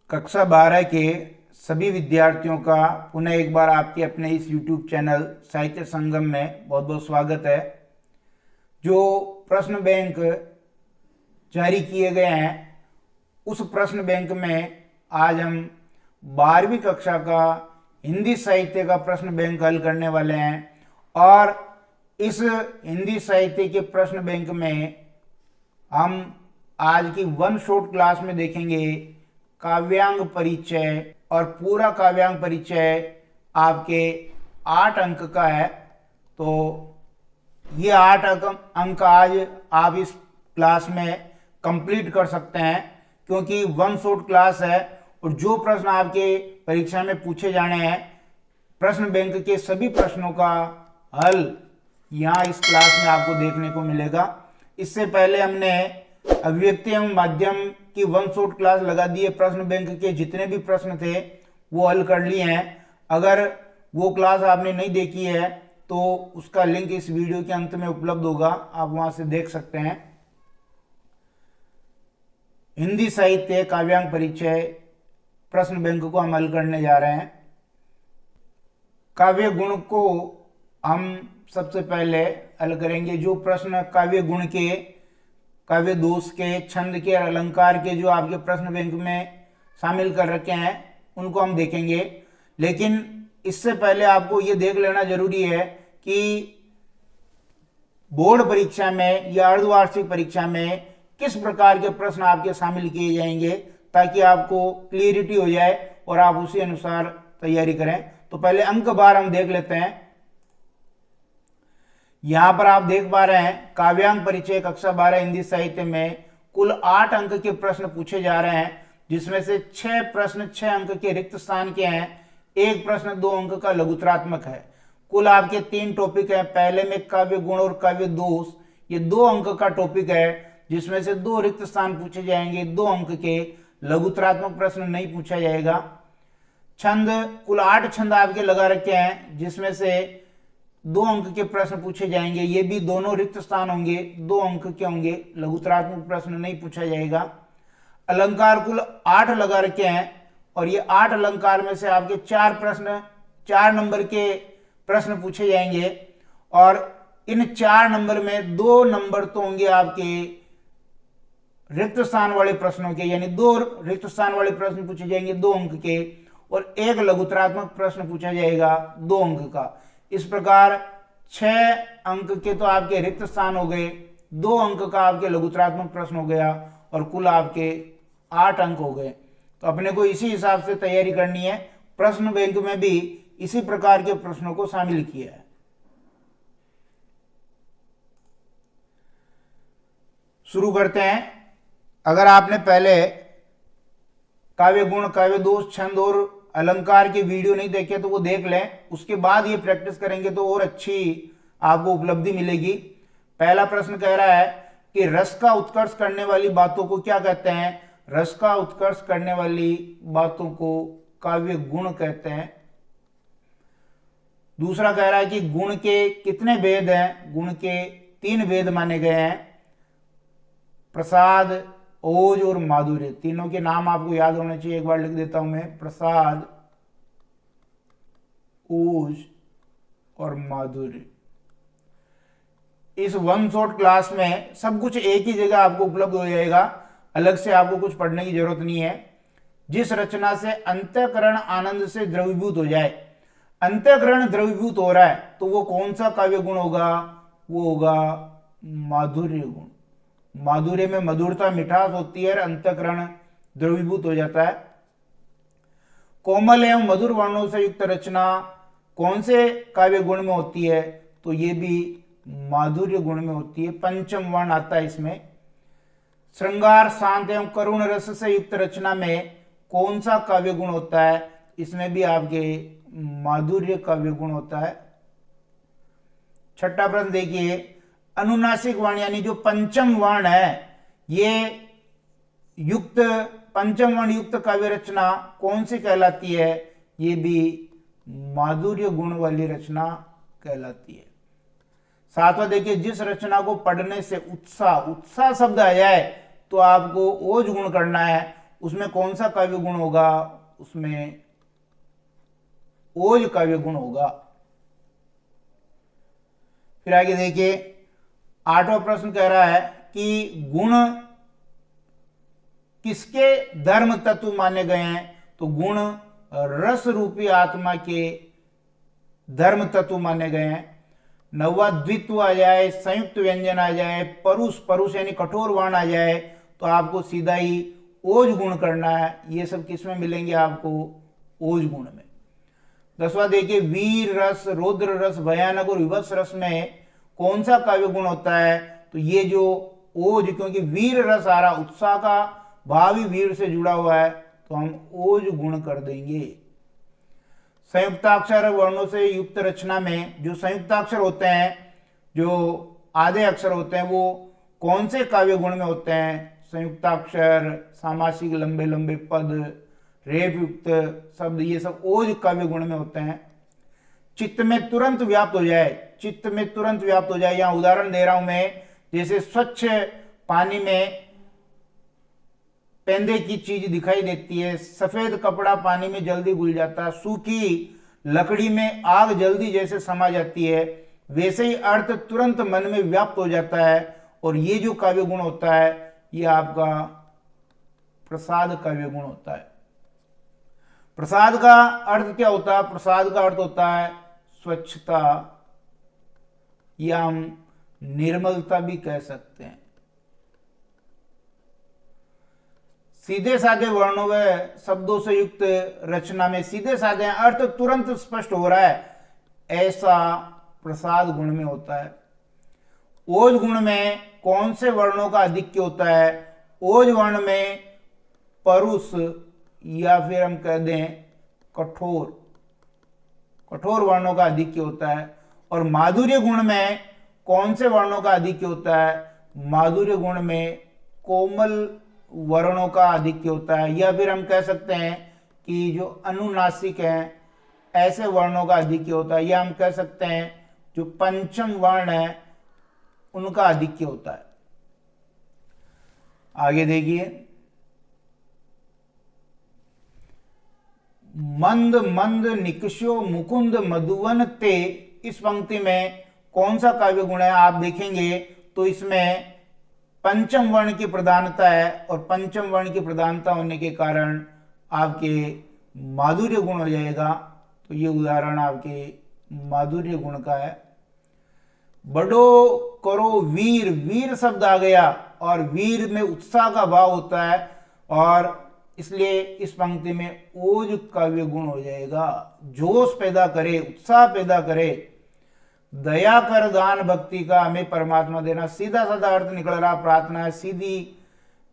कक्षा 12 के सभी विद्यार्थियों का पुनः एक बार आपके अपने इस YouTube चैनल साहित्य संगम में बहुत बहुत स्वागत है। जो प्रश्न बैंक जारी किए गए हैं उस प्रश्न बैंक में आज हम 12वीं कक्षा का हिंदी साहित्य का प्रश्न बैंक हल करने वाले हैं। और इस हिंदी साहित्य के प्रश्न बैंक में हम आज की वन शॉट क्लास में देखेंगे काव्यांग परिचय, और पूरा काव्यांग परिचय आपके 8 अंक का है। तो ये 8 अंक आज आप इस क्लास में कंप्लीट कर सकते हैं, क्योंकि वन शॉट क्लास है और जो प्रश्न आपके परीक्षा में पूछे जाने हैं प्रश्न बैंक के सभी प्रश्नों का हल यहाँ इस क्लास में आपको देखने को मिलेगा। इससे पहले हमने अभिव्यक्ति एवं माध्यम की वन शॉट क्लास लगा दी है। प्रश्न बैंक के जितने भी प्रश्न थे वो हल कर लिए हैं। अगर वो क्लास आपने नहीं देखी है तो उसका लिंक इस वीडियो के अंत में उपलब्ध होगा, आप वहां से देख सकते हैं। हिंदी साहित्य काव्यांग परिचय प्रश्न बैंक को हम हल करने जा रहे हैं। काव्य गुण को हम सबसे पहले हल करेंगे। जो प्रश्न काव्य गुण के, काव्य दोष के, छंद के और अलंकार के जो आपके प्रश्न बैंक में शामिल कर रखे हैं उनको हम देखेंगे। लेकिन इससे पहले आपको ये देख लेना जरूरी है कि बोर्ड परीक्षा में या अर्धवार्षिक परीक्षा में किस प्रकार के प्रश्न आपके शामिल किए जाएंगे, ताकि आपको क्लियरिटी हो जाए और आप उसी अनुसार तैयारी करें। तो पहले अंक बार हम देख लेते हैं। यहां पर आप देख पा रहे हैं काव्यांग परिचय कक्षा 12 हिंदी साहित्य में कुल 8 अंक के प्रश्न पूछे जा रहे हैं, जिसमें से 6 प्रश्न 6 अंक के रिक्त स्थान के हैं, एक प्रश्न 2 अंक का लघुत्रात्मक है। कुल आपके 3 टॉपिक हैं। पहले में काव्य गुण और काव्य दोष, ये 2 अंक का टॉपिक है, जिसमें से 2 रिक्त स्थान पूछे जाएंगे, 2 अंक के। लघुत्रात्मक प्रश्न नहीं पूछा जाएगा। छंद, कुल 8 छंद आपके लगा रखे हैं, जिसमें से 2 अंक के प्रश्न पूछे जाएंगे, ये भी दोनों रिक्त स्थान होंगे, 2 अंक के होंगे। लघुत्रात्मक प्रश्न नहीं पूछा जाएगा। अलंकार कुल 8 लगा रखे हैं, और ये 8 अलंकार में से आपके 4 प्रश्न 4 नंबर के प्रश्न पूछे जाएंगे, और इन 4 नंबर में 2 नंबर तो होंगे आपके रिक्त स्थान वाले प्रश्नों के, यानी 2 रिक्त स्थान वाले प्रश्न पूछे जाएंगे 2 अंक के, और एक लघुत्रात्मक प्रश्न पूछा जाएगा 2 अंक का। इस प्रकार 6 अंक के तो आपके रिक्त स्थान हो गए, 2 अंक का आपके लघुत्रात्मक प्रश्न हो गया, और कुल आपके 8 अंक हो गए। तो अपने को इसी हिसाब से तैयारी करनी है। प्रश्न बैंक में भी इसी प्रकार के प्रश्नों को शामिल किया है। शुरू करते हैं। अगर आपने पहले काव्य गुण, काव्य दोष, छंद और अलंकार के वीडियो नहीं देखे तो वो देख लें, उसके बाद ये प्रैक्टिस करेंगे तो और अच्छी आपको उपलब्धि मिलेगी। पहला प्रश्न कह रहा है कि रस का उत्कर्ष करने वाली बातों को क्या कहते हैं? रस का उत्कर्ष करने वाली बातों को काव्य गुण कहते हैं। दूसरा कह रहा है कि गुण के कितने भेद हैं? गुण के 3 भेद माने गए हैं, प्रसाद, ओज और माधुर्य। तीनों के नाम आपको याद होने चाहिए, एक बार लिख देता हूं मैं, प्रसाद, ओज और माधुर्य। इस वन शॉट क्लास में सब कुछ एक ही जगह आपको उपलब्ध हो जाएगा, अलग से आपको कुछ पढ़ने की जरूरत नहीं है। जिस रचना से अंतःकरण आनंद से द्रवीभूत हो जाए, अंतःकरण द्रवीभूत हो रहा है तो वो कौन सा काव्य गुण होगा? वो होगा माधुर्य गुण। माधुर्य में मधुरता, मिठास होती है, अंतःकरण द्रवीभूत हो जाता है। कोमल एवं मधुर वर्णों से युक्त रचना कौन से काव्य गुण में होती है? तो ये भी माधुर्य गुण में होती है, पंचम वर्ण आता है इसमें। श्रृंगार, शांत एवं करुण रस से युक्त रचना में कौन सा काव्य गुण होता है? इसमें भी आपके माधुर्य काव्य गुण होता है। छठा प्रश्न देखिए, अनुनासिक वर्ण यानी जो पंचम वर्ण है, ये युक्त पंचम वर्ण युक्त काव्य रचना कौन सी कहलाती है? ये भी माधुर्य गुण वाली रचना कहलाती है। सातवां देखिए, जिस रचना को पढ़ने से उत्साह शब्द आ जाए तो आपको ओज गुण करना है, उसमें कौन सा काव्य गुण होगा? उसमें ओज काव्य गुण होगा। फिर आगे देखिए, 8वां प्रश्न कह रहा है कि गुण किसके धर्म तत्व माने गए हैं? तो गुण रस रूपी आत्मा के धर्म तत्व माने गए हैं। 9वां द्वित्व आ जाए, संयुक्त व्यंजन आ जाए, परुष, परुष यानी कठोर वर्ण आ जाए, तो आपको सीधा ही ओज गुण करना है। ये सब किसमें मिलेंगे आपको? ओज गुण में। 10वां देखिए, वीर रस, रौद्र रस, भयानक और विभत्स रस में कौन सा काव्य गुण होता है? तो ये जो ओज, क्योंकि वीर रस आ रहा, उत्साह का भाव ही वीर से जुड़ा हुआ है, तो हम ओज गुण कर देंगे। संयुक्ताक्षर वर्णों से युक्त रचना में जो संयुक्ताक्षर होते हैं, जो आधे अक्षर होते हैं, वो कौन से काव्य गुण में होते हैं? संयुक्ताक्षर, सामासिक, लंबे लंबे पद, रेफ युक्त शब्द, ये सब ओज काव्य गुण में होते हैं। चित्त में तुरंत व्याप्त हो जाए, चित्त में तुरंत व्याप्त हो जाए। यहां उदाहरण दे रहा हूं मैं, जैसे स्वच्छ पानी में पेंदे की चीज दिखाई देती है, सफेद कपड़ा पानी में जल्दी घुल जाता है, सूखी लकड़ी में आग जल्दी जैसे समा जाती है, वैसे ही अर्थ तुरंत मन में व्याप्त हो जाता है। और ये जो काव्य गुण होता है, ये आपका प्रसाद काव्य गुण होता है। प्रसाद का अर्थ क्या होता है? प्रसाद का अर्थ होता है स्वच्छता, या हम निर्मलता भी कह सकते हैं। सीधे साधे वर्णों व शब्दों से युक्त रचना में सीधे साधे अर्थ तुरंत स्पष्ट हो रहा है, ऐसा प्रसाद गुण में होता है। ओज गुण में कौन से वर्णों का आधिक्य होता है? ओज वर्ण में परुष, या फिर हम कह दें कठोर, कठोर वर्णों का आधिक्य होता है। और माधुर्य गुण में कौन से वर्णों का आधिक्य होता है? माधुर्य गुण में कोमल वर्णों का आधिक्य होता है, या फिर हम कह सकते हैं कि जो अनुनासिक हैं, ऐसे वर्णों का आधिक्य होता है, या हम कह सकते हैं जो पंचम वर्ण है, उनका आधिक्य होता है। आगे देखिए, मंद मंद निकष्यो मुकुंद मधुवन ते, इस पंक्ति में कौन सा काव्य गुण है? आप देखेंगे तो इसमें पंचम वर्ण की प्रधानता है, और पंचम वर्ण की प्रधानता होने के कारण आपके माधुर्य गुण हो जाएगा। तो ये उदाहरण आपके माधुर्य गुण का है। बड़ो करो वीर, वीर शब्द आ गया, और वीर में उत्साह का भाव होता है, और इसलिए इस पंक्ति में ओज काव्य गुण हो जाएगा। जोश पैदा करे, उत्साह पैदा करे। दया कर दान भक्ति का हमें परमात्मा देना, सीधा साधा अर्थ निकल रहा, प्रार्थना है, सीधी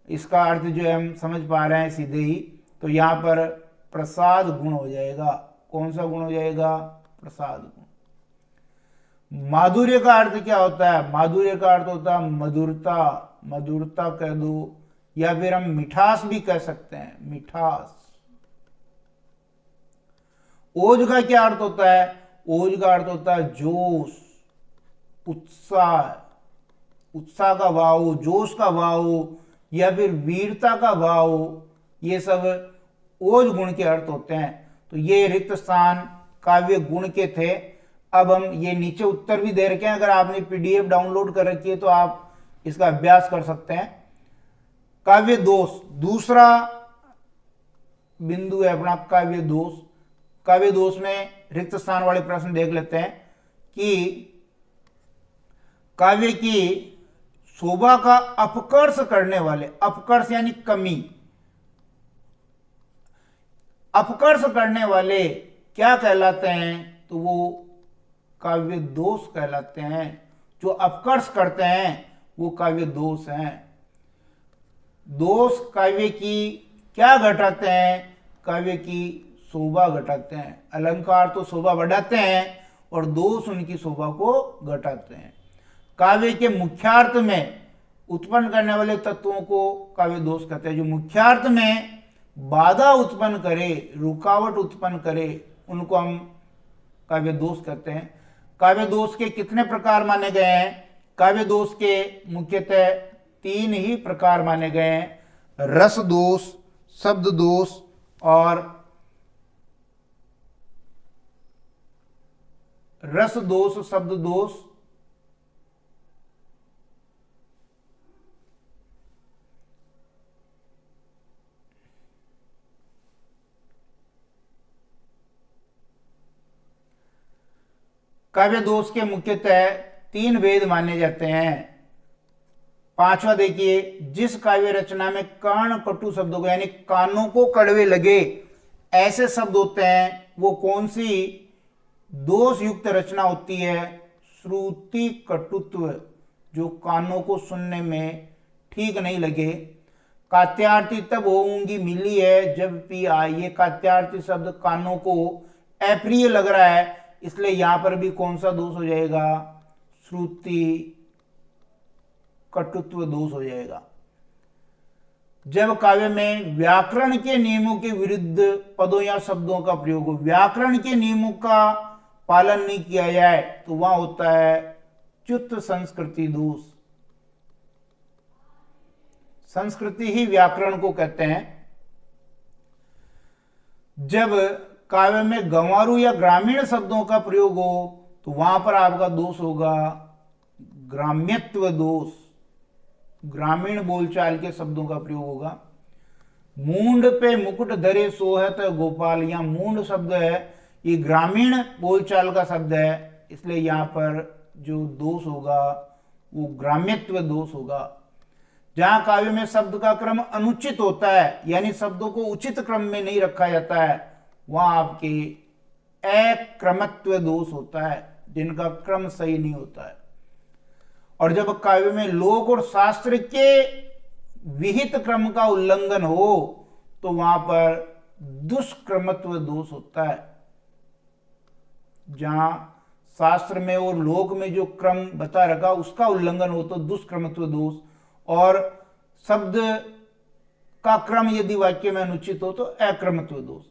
इसका अर्थ जो है हम समझ पा रहे हैं सीधे ही। तो यहां पर प्रसाद गुण हो जाएगा। कौन सा गुण हो जाएगा? प्रसाद गुण। माधुर्य का अर्थ क्या होता है? माधुर्य का अर्थ होता है मधुरता, मधुरता कह दो, या फिर हम मिठास भी कह सकते हैं, मिठास। ओज का क्या अर्थ होता है? ओज का अर्थ होता है जोश, उत्साह, उत्साह का भाव, जोश का भाव, या फिर वीरता का भाव, ये सब ओज गुण के अर्थ होते हैं। तो ये रिक्त स्थान काव्य गुण के थे। अब हम ये नीचे उत्तर भी दे रखे हैं, अगर आपने पीडीएफ डाउनलोड कर रखी है तो आप इसका अभ्यास कर सकते हैं। काव्य दोष, दूसरा बिंदु है अपना काव्य दोष। काव्य दोष में रिक्त स्थान वाले प्रश्न देख लेते हैं कि काव्य की शोभा का अपकर्ष करने वाले, अपकर्ष यानी कमी, अपकर्ष करने वाले क्या कहलाते हैं? तो वो काव्य दोष कहलाते हैं। जो अपकर्ष करते हैं वो काव्य दोष हैं। दोष काव्य की क्या घटाते हैं? काव्य की शोभा घटाते हैं। अलंकार तो शोभा बढ़ाते हैं और दोष उनकी शोभा को घटाते हैं। काव्य के मुख्यार्थ में उत्पन्न करने वाले तत्वों को काव्य दोष कहते हैं। जो मुख्यार्थ में बाधा उत्पन्न करे, रुकावट उत्पन्न करे, उनको हम काव्य दोष कहते हैं। काव्य दोष के कितने प्रकार माने गए हैं? काव्य दोष के मुख्यतः 3 ही प्रकार माने गए हैं। रस दोष, शब्द दोष और रस दोष, शब्द दोष, काव्य दोष के मुख्यतः 3 भेद माने जाते हैं। 5वां देखिए, जिस काव्य रचना में कर्ण कटु शब्दों को यानी कानों को कड़वे लगे ऐसे शब्द होते हैं, वो कौन सी दोष युक्त रचना होती है? श्रुति कटुत्व, जो कानों को सुनने में ठीक नहीं लगे। कात्यार्थी तब होंगी मिली है जब पी आई, ये कात्यार्थी शब्द कानों को अप्रिय लग रहा है, इसलिए यहां पर भी कौन सा दोष हो जाएगा? श्रुति कटुत्व दोष हो जाएगा। जब काव्य में व्याकरण के नियमों के विरुद्ध पदों या शब्दों का प्रयोग हो, व्याकरण के नियमों का पालन नहीं किया जाए, तो वहां होता है च्युत संस्कृति दोष। संस्कृति ही व्याकरण को कहते हैं। जब काव्य में गंवारू या ग्रामीण शब्दों का प्रयोग हो, तो वहां पर आपका दोष होगा ग्राम्यत्व दोष, ग्रामीण बोलचाल के शब्दों का प्रयोग होगा। मूंड पे मुकुट धरे सोहत गोपाल, यहां मूंड शब्द है, ये ग्रामीण बोलचाल का शब्द है, इसलिए यहां पर जो दोष होगा वो ग्राम्यत्व दोष होगा। जहां काव्य में शब्द का क्रम अनुचित होता है, यानी शब्दों को उचित क्रम में नहीं रखा जाता है, वहां आपके अक्रमत्व दोष होता है, जिनका क्रम सही नहीं होता है। और जब काव्य में लोक और शास्त्र के विहित क्रम का उल्लंघन हो, तो वहां पर दुष्क्रमत्व दोष होता है। जहां शास्त्र में और लोक में जो क्रम बता रखा उसका उल्लंघन हो तो दुष्क्रमत्व दोष, और शब्द का क्रम यदि वाक्य में अनुचित हो तो अक्रमत्व दोष।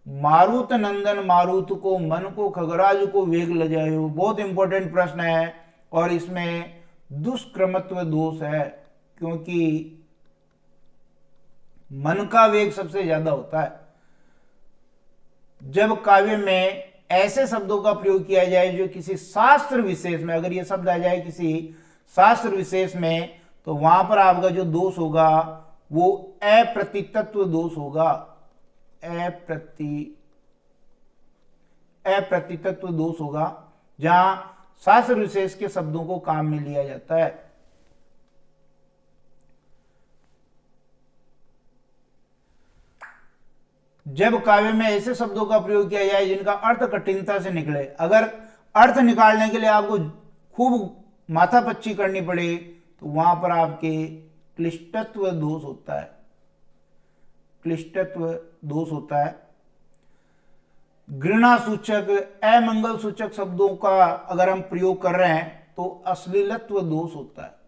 मारुत नंदन मारुत को मन को खगराज को वेग ल जायो, बहुत इंपॉर्टेंट प्रश्न है, और इसमें दुष्क्रमत्व दोष है, क्योंकि मन का वेग सबसे ज्यादा होता है। जब काव्य में ऐसे शब्दों का प्रयोग किया जाए जो किसी शास्त्र विशेष में, अगर ये शब्द आ जाए किसी शास्त्र विशेष में, तो वहां पर आपका जो दोष होगा वो अप्रतितत्व दोष होगा। अप्रतितत्व दोष होगा, जहां शास्त्र विशेष के शब्दों को काम में लिया जाता है। जब काव्य में ऐसे शब्दों का प्रयोग किया जाए जिनका अर्थ कठिनता से निकले, अगर अर्थ निकालने के लिए आपको खूब माथापच्ची करनी पड़े, तो वहां पर आपके क्लिष्टत्व दोष होता है। क्लिष्टत्व दोष होता है। घृणा सूचक, अमंगल सूचक शब्दों का अगर हम प्रयोग कर रहे हैं तो अश्लीलत्व दोष होता है।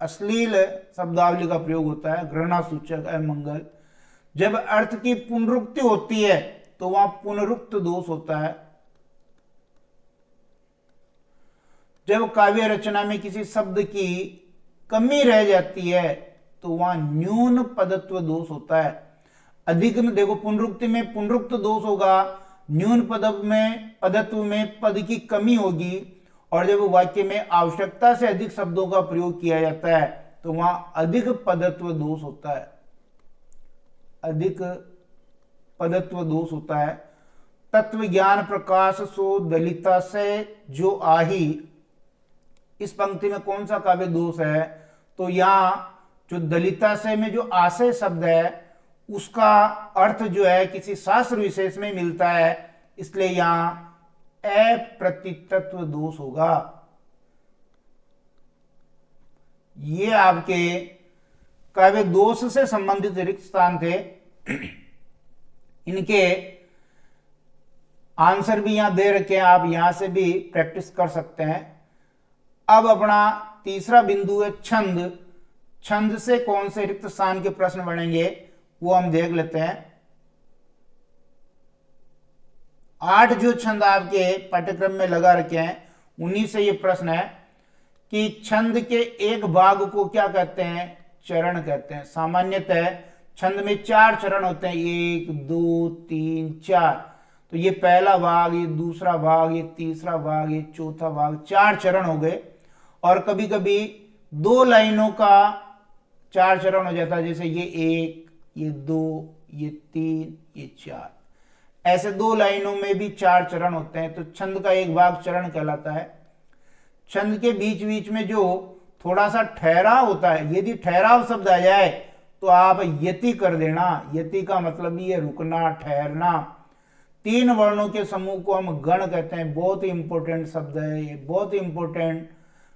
अश्लील शब्दावली का प्रयोग होता है, घृणा सूचक, अमंगल। जब अर्थ की पुनरुक्ति होती है तो वहां पुनरुक्त दोष होता है। जब काव्य रचना में किसी शब्द की कमी रह जाती है तो वहां न्यून पदत्व दोष होता है। अधिक में देखो, पुनरुक्ति में पुनरुक्त दोष होगा, न्यून पदत्व में पद की कमी होगी, और जब वाक्य में आवश्यकता से अधिक शब्दों का प्रयोग किया जाता है तो वहां अधिक पदत्व दोष होता है। अधिक पदत्व दोष होता है। तत्व ज्ञान प्रकाश सो दलिता से जो आही, इस पंक्ति में कौन सा काव्य दोष है? तो यहां जो दलिता से में जो आशय शब्द है उसका अर्थ जो है किसी शास्त्र विशेष में मिलता है, इसलिए यहां अप्रतितत्व दोष होगा। ये आपके काव्य दोष से संबंधित रिक्त स्थान थे। इनके आंसर भी यहां दे रखे हैं, आप यहां से भी प्रैक्टिस कर सकते हैं। अब अपना तीसरा बिंदु है छंद। छंद से कौन से रिक्त स्थान के प्रश्न बनेंगे वो हम देख लेते हैं। 8 जो छंद आपके पाठ्यक्रम में लगा रखे हैं उन्हीं से ये प्रश्न है कि छंद के एक भाग को क्या कहते हैं? चरण कहते हैं। सामान्यतः छंद में 4 चरण होते हैं, 1 2 3 4। तो ये पहला भाग, ये दूसरा भाग, ये तीसरा भाग, ये चौथा भाग, 4 चरण हो गए। और कभी कभी 2 लाइनों का 4 चरण हो जाता है, जैसे ये 1, ये 2, ये 3, ये 4। ऐसे 2 लाइनों में भी 4 चरण होते हैं। तो छंद का एक भाग चरण कहलाता है। छंद के बीच बीच में जो थोड़ा सा ठहराव होता है, यदि ठहराव शब्द आ जाए तो आप यति कर देना। यति का मतलब ये रुकना, ठहरना। 3 वर्णों के समूह को हम गण कहते हैं। बहुत ही इंपॉर्टेंट शब्द है ये, बहुत ही इंपॉर्टेंट।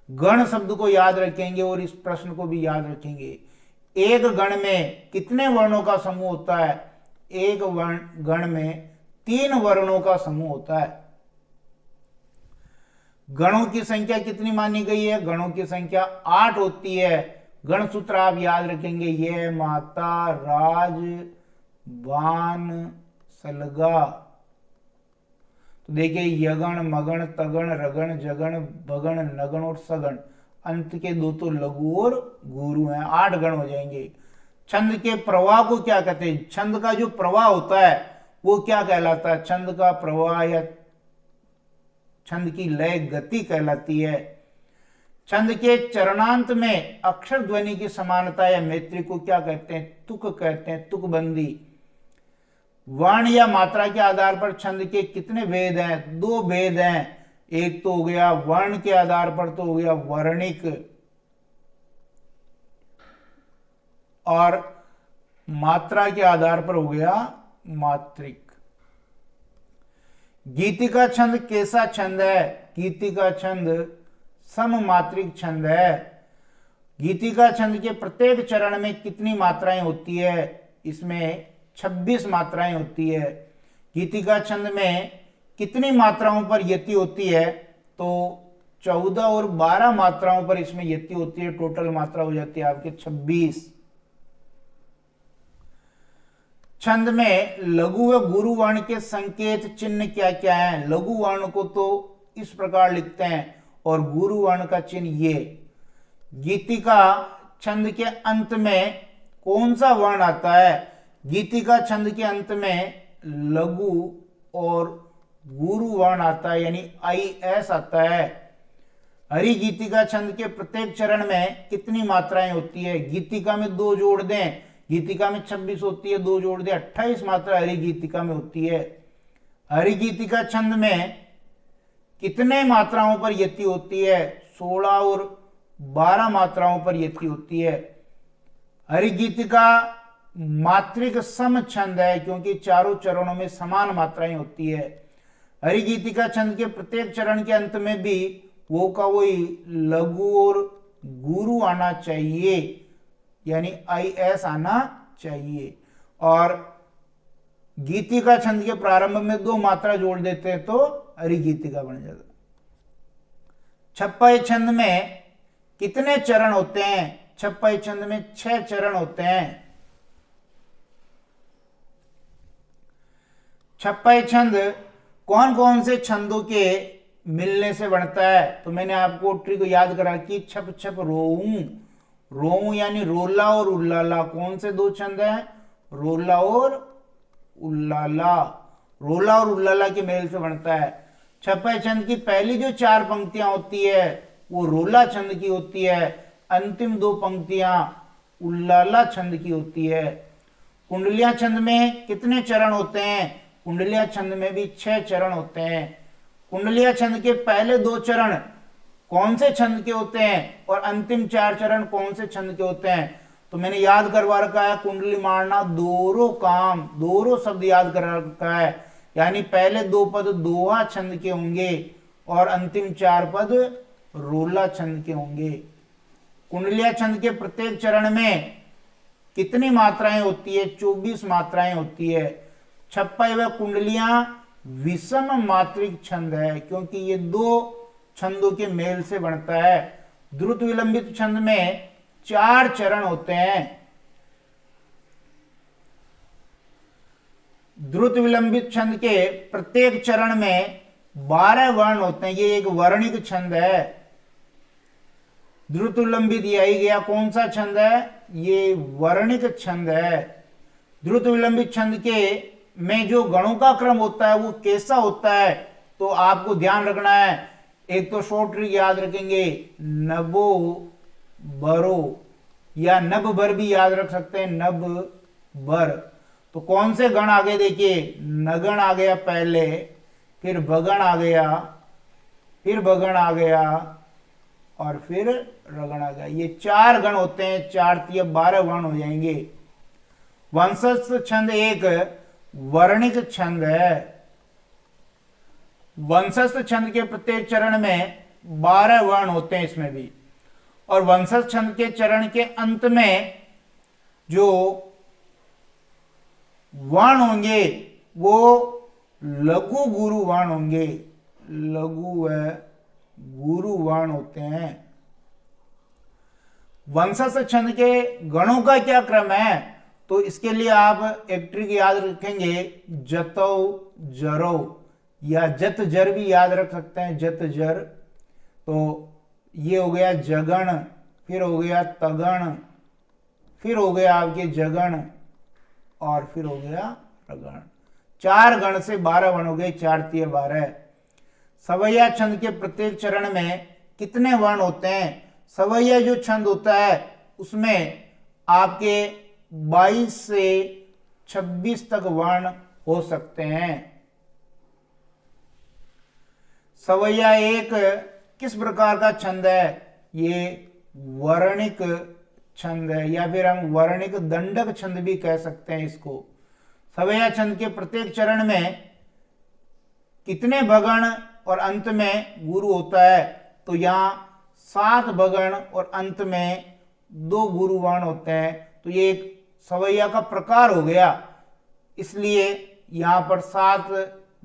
गण शब्द को याद रखेंगे और इस प्रश्न को भी याद रखेंगे। एक गण में कितने वर्णों का समूह होता है? एक गण में 3 वर्णों का समूह होता है। गणों की संख्या कितनी मानी गई है? गणों की संख्या 8 होती है। गण सूत्र आप याद रखेंगे, ये माता, राज, बान, सलगा। तो देखिए, यगण, मगण, तगण, रगण, जगण, भगण, नगण और सगण। अंत के 2 तो लघु और गुरु हैं। 8 गण हो जाएंगे। छंद के प्रवाह को क्या कहते हैं? छंद का जो प्रवाह होता है वो क्या कहलाता है? छंद का प्रवाह या छंद की लय गति कहलाती है। छंद के चरणांत में अक्षर ध्वनि की समानता या मैत्री को क्या कहते हैं? तुक कहते हैं, तुकबंदी। वर्ण या मात्रा के आधार पर छंद के कितने भेद हैं? 2 भेद हैं। एक तो हो गया वर्ण के आधार पर, तो हो गया वर्णिक, और मात्रा के आधार पर हो गया मात्रिक। गीतिका छंद कैसा छंद है? गीतिका छंद सममात्रिक छंद है। गीतिका छंद के प्रत्येक चरण में कितनी मात्राएं होती है? इसमें 26 मात्राएं होती है। गीतिका छंद में कितनी मात्राओं पर यति होती है? तो 14 और 12 मात्राओं पर इसमें यति होती है। टोटल मात्रा हो जाती है आपके 26। छंद में लघु व गुरु वर्ण के संकेत चिन्ह क्या क्या हैं? लघु वर्ण को तो इस प्रकार लिखते हैं और गुरु वर्ण का चिन्ह ये। गीतिका छंद के अंत में कौन सा वर्ण आता है? गीतिका छंद के अंत में लघु और गुरु वर्ण आता है, यानी IS आता है। हरि गीतिका छंद के प्रत्येक चरण में कितनी मात्राएं होती है? गीतिका में 2 जोड़ दें, गीतिका में 26 होती है, 2 जोड़ दें, 28 मात्रा हरि गीतिका में होती है। हरि गीतिका छंद में कितने मात्राओं पर यति होती है? 16 और 12 मात्राओं पर यति होती है। हरि गीतिका मात्रिक सम छंद है, क्योंकि चारों चरणों में समान मात्राएं होती है। हरि गीतिका छंद के प्रत्येक चरण के अंत में भी वो का वही लघु और गुरु आना चाहिए, यानी IS आना चाहिए। और गीतिका छंद के प्रारंभ में 2 मात्रा जोड़ देते हैं तो हरि गीतिका बन जाता। छप्पई छंद में कितने चरण होते हैं? छप्पई छंद में 6 चरण होते हैं। छप्पई छंद कौन कौन से छंदों के मिलने से बनता है? तो मैंने आपको ट्रिक याद करा कि छप छप रोऊं। रोऊं यानी रोला और उल्लाला। कौन से 2 छंद हैं? रोला और उल्लाला। रोला और उल्लाला के मेल से बनता है। छप्पई छंद की पहली जो 4 पंक्तियां होती है वो रोला छंद की होती है। अंतिम 2 पंक्तियां उल्लाला छंद की होती है। कुंडलिया छंद में कितने चरण होते हैं? कुंडलिया छंद में भी 6 चरण होते हैं। कुंडलिया छंद के पहले 2 चरण कौन से छंद के होते हैं और अंतिम 4 चरण कौन से छंद के होते हैं? तो मैंने याद करवा रखा है, कुंडली मारना दोहरो काम, दोहरो शब्द याद कर रखा है, यानी पहले 2 पद दोहा छंद के होंगे और अंतिम 4 पद रोला छंद के होंगे। कुंडलिया छंद के प्रत्येक चरण में कितनी मात्राएं होती है? 24 मात्राएं होती है। छप्पई व कुंडलियां विषम मात्रिक छंद है, क्योंकि ये 2 छंदों के मेल से बनता है। द्रुत विलंबित छंद में 4 चरण होते हैं। द्रुत विलंबित छंद के प्रत्येक चरण में 12 वर्ण होते हैं। ये एक वर्णिक छंद है। द्रुत विलंबित यही गया कौन सा छंद है? ये वर्णिक छंद है। द्रुत विलंबित छंद के में जो गणों का क्रम होता है वो कैसा होता है, तो आपको ध्यान रखना है। एक तो शॉर्ट ट्रिक याद रखेंगे, नबो बरो, या नब बर भी याद रख सकते हैं, नब बर। तो कौन से गण आगे देखिए, नगण आ गया पहले, फिर बगण आ गया, फिर बगण आ गया, और फिर रगण आ गया। ये 4 गण होते हैं, 4 तिया 12 वर्ण हो जाएंगे। वंशस्थ छंद एक वर्णिक छंद है। वंशस्थ छंद के प्रत्येक चरण में 12 वर्ण होते हैं इसमें भी, और वंशस्थ छंद के चरण के अंत में जो वर्ण होंगे वो लघु गुरु वर्ण होंगे, लघु व गुरु वर्ण होते हैं। वंशस्थ छंद के गणों का क्या क्रम है, तो इसके लिए आप एक ट्रिक याद रखेंगे, जतौ जरौ, या जत जर भी याद रख सकते हैं, जत जर। तो ये हो गया जगण, फिर हो गया तगण, फिर हो गया आपके जगण, और फिर हो गया रगण। 4 गण से 12 वर्ण हो गए, 4 तिया 12। सवैया छंद के प्रत्येक चरण में कितने वर्ण होते हैं? सवैया जो छंद होता है उसमें आपके 22 से 26 तक वर्ण हो सकते हैं। सवैया एक किस प्रकार का छंद है? ये वर्णिक छंद है, या फिर हम वर्णिक दंडक छंद भी कह सकते हैं इसको। सवैया छंद के प्रत्येक चरण में कितने भगण और अंत में गुरु होता है? तो यहां 7 भगण और अंत में 2 गुरु वर्ण होते हैं। तो ये एक सवैया का प्रकार हो गया, इसलिए यहां पर 7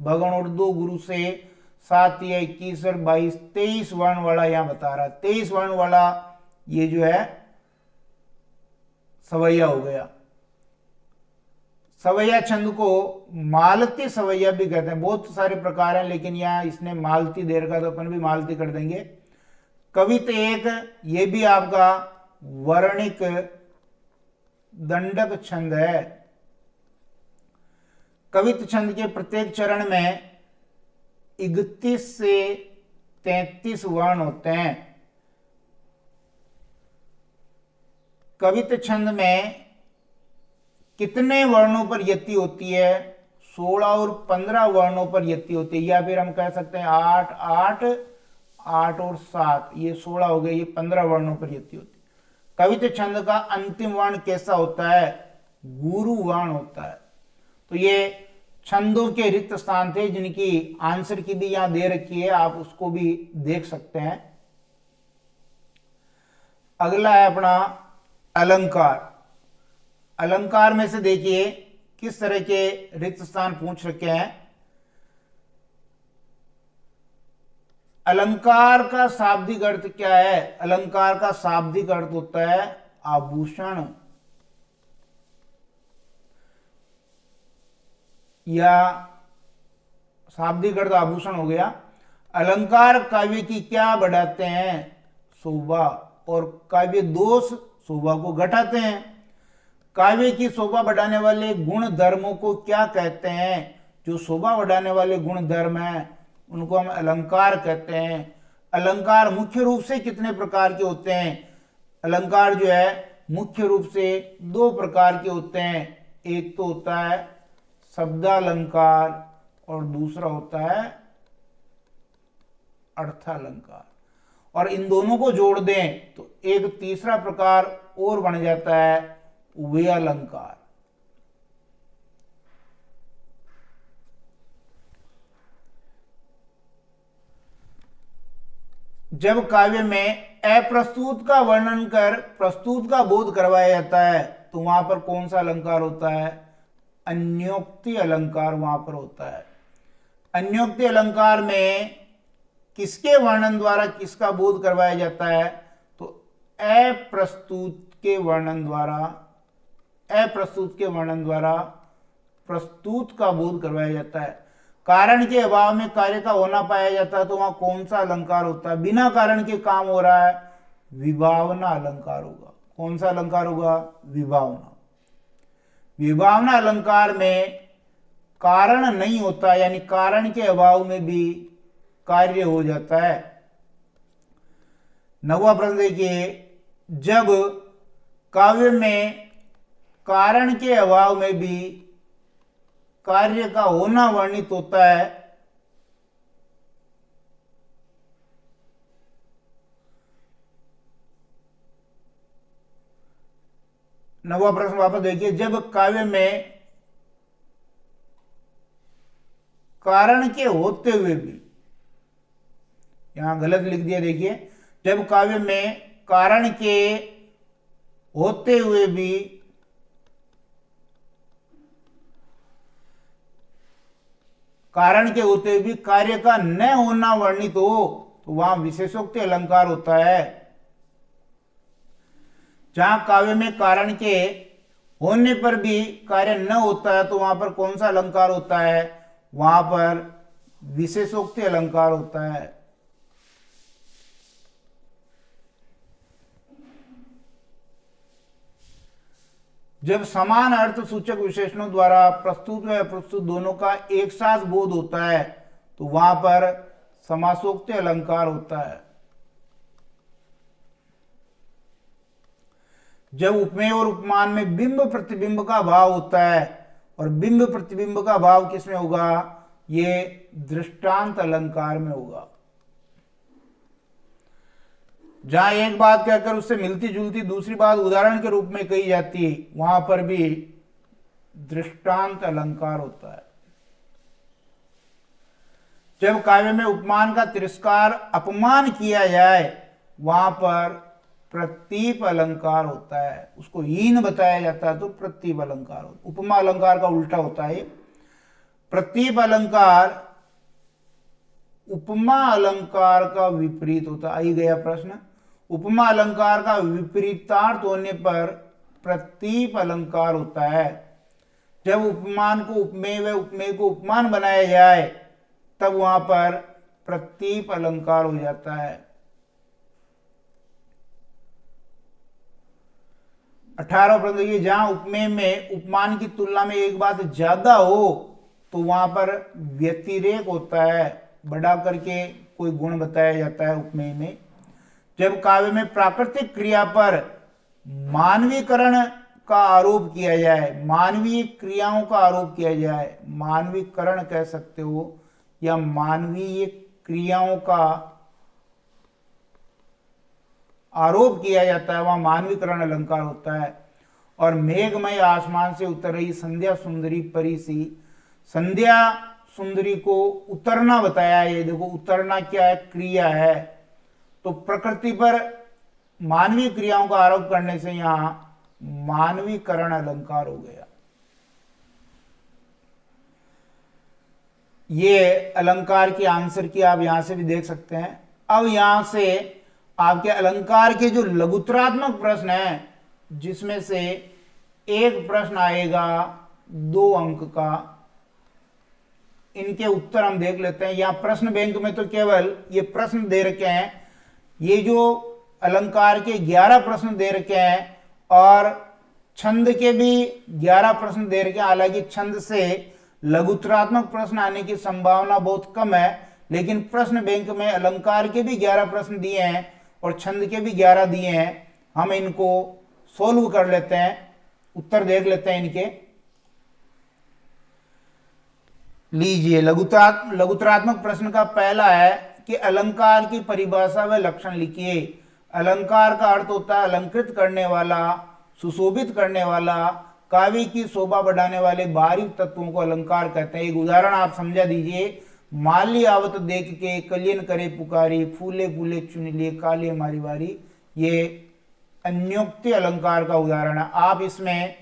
भगण और 2 गुरु से 7 या 21 और 22 23 वर्ण वाला यहां बता रहा है। 23 वर्ण वाला ये जो है सवैया हो गया। सवैया छंद को मालती सवैया भी कहते हैं। बहुत सारे प्रकार हैं, लेकिन यहां इसने मालती दे रखा तो अपन भी मालती कर देंगे। कवित एक, ये भी आपका वर्णिक दंडक छंद है। कवित छंद के प्रत्येक चरण में 31 से 33 वर्ण होते हैं। कवित छंद में कितने वर्णों पर यति होती है? 16 और 15 वर्णों पर यति होती है, या फिर हम कह सकते हैं 8 8 8 और 7, ये 16 हो गए, ये 15 वर्णों पर यति होती है। कवित छंद का अंतिम वर्ण कैसा होता है? गुरु वर्ण होता है। तो ये छंदों के रिक्त स्थान थे, जिनकी आंसर की भी यहां दे रखी है, आप उसको भी देख सकते हैं। अगला है अपना अलंकार। अलंकार में से देखिए किस तरह के रिक्त स्थान पूछ रखे हैं। अलंकार का शाब्दिक अर्थ क्या है? अलंकार का शाब्दिक अर्थ होता है आभूषण, या शाब्दिक अर्थ आभूषण हो गया। अलंकार काव्य की क्या बढ़ाते हैं? शोभा, और काव्य दोष शोभा को घटाते हैं। काव्य की शोभा बढ़ाने वाले गुण धर्मों को क्या कहते हैं? जो शोभा बढ़ाने वाले गुण धर्म हैं उनको हम अलंकार कहते हैं। अलंकार मुख्य रूप से कितने प्रकार के होते हैं? अलंकार जो है मुख्य रूप से 2 प्रकार के होते हैं। एक तो होता है शब्दालंकार और दूसरा होता है अर्थालंकार। और इन दोनों को जोड़ दें तो एक तीसरा प्रकार और बन जाता है उभयालंकार। जब काव्य में अप्रस्तुत का वर्णन कर प्रस्तुत का बोध करवाया जाता है तो वहां पर कौन सा अलंकार होता है? अन्योक्ति अलंकार वहां पर होता है। अन्योक्ति अलंकार में किसके वर्णन द्वारा किसका बोध करवाया जाता है? तो अप्रस्तुत के वर्णन द्वारा, अप्रस्तुत के वर्णन द्वारा प्रस्तुत का बोध करवाया जाता है। कारण के अभाव में कार्य का होना पाया जाता है तो वहां कौन सा अलंकार होता है? बिना कारण के काम हो रहा है, विभावना अलंकार होगा। कौन सा अलंकार होगा? विभावना। विभावना अलंकार में कारण नहीं होता, यानी कारण के अभाव में भी कार्य हो जाता है। 9वां प्रश्न देखिए, जब काव्य में कारण के अभाव में भी कार्य का होना वर्णित होता है, नवा प्रश्न वापस देखिए, जब काव्य में कारण के होते हुए भी, यहां गलत लिख दिया, देखिए, जब काव्य में कारण के होते हुए भी कार्य का न होना वर्णित हो तो वहां विशेषोक्ति अलंकार होता है। जहां काव्य में कारण के होने पर भी कार्य न होता है तो वहां पर कौन सा अलंकार होता है? वहां पर विशेषोक्ति अलंकार होता है। जब समान अर्थ सूचक विशेषणों द्वारा प्रस्तुत व अप्रस्तुत दोनों का एक साथ बोध होता है तो वहां पर समासोक्ति अलंकार होता है। जब उपमेय और उपमान में बिंब प्रतिबिंब का भाव होता है, और बिंब प्रतिबिंब का भाव किसमें होगा? ये दृष्टांत अलंकार में होगा। जहां एक बात कहकर उससे मिलती जुलती दूसरी बात उदाहरण के रूप में कही जाती है, वहां पर भी दृष्टांत अलंकार होता है। जब काव्य में उपमान का तिरस्कार अपमान किया जाए वहां पर प्रतीप अलंकार होता है, उसको हीन बताया जाता है तो प्रतीप अलंकार होता है। उपमा अलंकार का उल्टा होता है। प्रतीप अलंकार उपमा अलंकार का विपरीत होता है। आई गया प्रश्न, उपमा अलंकार का विपरीतार्थ होने पर प्रतीप अलंकार होता है। जब उपमान को उपमेय व उपमेय को उपमान बनाया जाए तब वहां पर प्रतीप अलंकार हो जाता है। 18वां प्रश्न देखिए, जहां उपमेय में उपमान की तुलना में एक बात ज्यादा हो तो वहां पर व्यतिरेक होता है, बढ़ा करके कोई गुण बताया जाता है उपमेय में। जब काव्य में प्राकृतिक क्रिया पर मानवीकरण का आरोप किया जाए, मानवीय क्रियाओं का आरोप किया जाए, मानवीकरण कह सकते हो, या मानवीय क्रियाओं का आरोप किया जाता है, वहां मानवीकरण अलंकार होता है। और मेघमय आसमान से उतर रही संध्या सुंदरी परी सी, संध्या सुंदरी को उतरना बताया है। ये देखो, उतरना क्या है? क्रिया है। तो प्रकृति पर मानवीय क्रियाओं का आरोप करने से यहां मानवीकरण अलंकार हो गया। ये अलंकार की आंसर की आप यहां से भी देख सकते हैं। अब यहां से आपके अलंकार के जो लघुत्रात्मक प्रश्न हैं, जिसमें से एक प्रश्न आएगा 2 अंक का, इनके उत्तर हम देख लेते हैं। यहां प्रश्न बैंक में तो केवल ये प्रश्न दे रखे हैं, ये जो अलंकार के 11 प्रश्न दे रखे हैं, और छंद के भी 11 प्रश्न दे रखे हैं। हालांकि छंद से लघुत्रात्मक प्रश्न आने की संभावना बहुत कम है, लेकिन प्रश्न बैंक में अलंकार के भी 11 प्रश्न दिए हैं और छंद के भी 11 दिए हैं। हम इनको सोल्व कर लेते हैं, उत्तर देख लेते हैं इनके। लीजिए, लघुत्रात्मक प्रश्न का पहला है कि अलंकार की परिभाषा व लक्षण लिखिए। अलंकार का अर्थ होता है अलंकृत करने वाला, सुशोभित करने वाला, काव्य की शोभा बढ़ाने वाले बाहरी तत्वों को अलंकार कहते हैं। एक उदाहरण आप समझा दीजिए, माली आवत देख के कलियन करे पुकारी, फूले फूले चुन लिए काले मारी वारी। ये अन्योक्ति अलंकार का उदाहरण है। आप इसमें